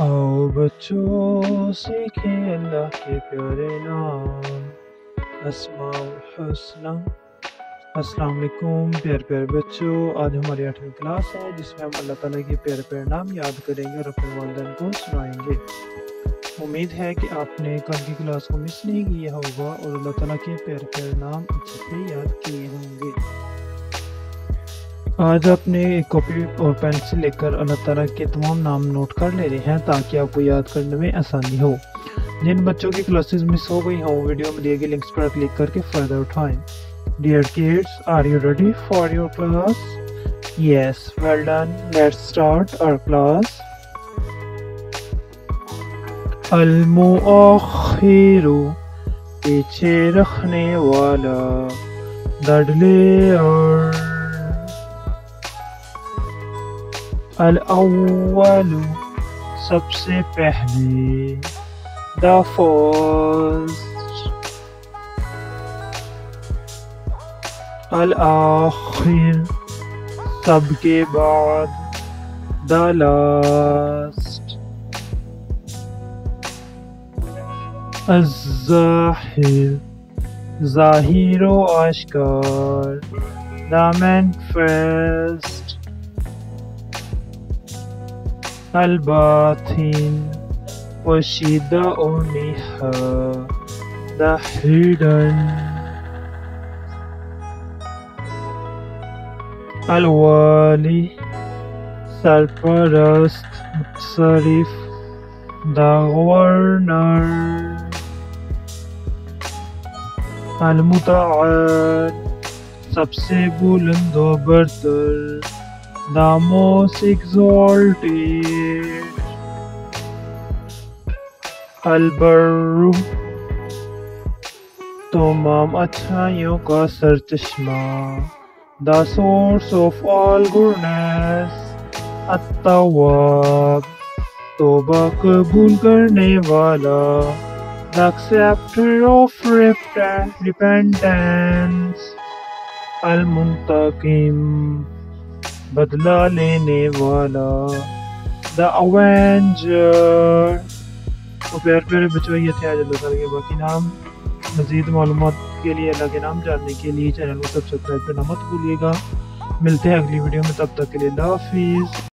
आओ बच्चों सीखें अल्लाह के प्यारे नाम अस्माउल हुस्ना। अस्सलाम वालेकुम प्यारे प्यारे बच्चों, आज हमारी 8वीं क्लास है जिसमें हम अल्लाह ताला के प्यारे प्यारे नाम याद करेंगे और अपने वालिदैन को सुनाएंगे। उम्मीद है कि आपने कल की क्लास को मिस नहीं किया होगा और अल्लाह ताला के प्यारे प्यारे नाम अच्छे से याद किए होंगे। आज आपने एक कॉपी और पेंसिल लेकर अल्लाह ताला के तमाम नाम नोट कर ले रहे हैं ताकि आपको याद करने में आसानी हो। जिन बच्चों की क्लासेस मिस हो गई हों, वीडियो में दिए गए लिंक्स पर क्लिक करके फ़ायदा उठाएं। Dear kids, are you ready for your class? Yes, well done. Let's start our class. Al-Mu'akhiru, पीछे रखने वाला, the delay Al-Awwalu, सबसे पहले, the first. Al-Akhir, सबके बाद, the last. Az-Zahir, ज़ाहिर व आश्कार, the manifest. Al-Batin, poshida और निहा, the hidden. Al-Wali, सरपरस्त मुत्सरिफ, the governor. Al-Muta'al, सबसे बुलंद व बरतर, the most exalted. Al-Barru, तमाम अच्छाइयों का सरचश्मा, the source of all goodness. At-Tawwab, तौबा कबूल करने वाला, the acceptor of repentance. Al-Muntaqim, बदला लेने वाला, the avenger. तो प्यारे प्यारे बच्चों, ये थे आज अल्लाह ताला के बाकी नाम। मज़ीद मालूमात के लिए, अल्लाह के नाम जानने के लिए चैनल को सब्सक्राइब करना मत भूलिएगा। मिलते हैं अगली वीडियो में, तब तक के लिए अल्लाह हाफिज़।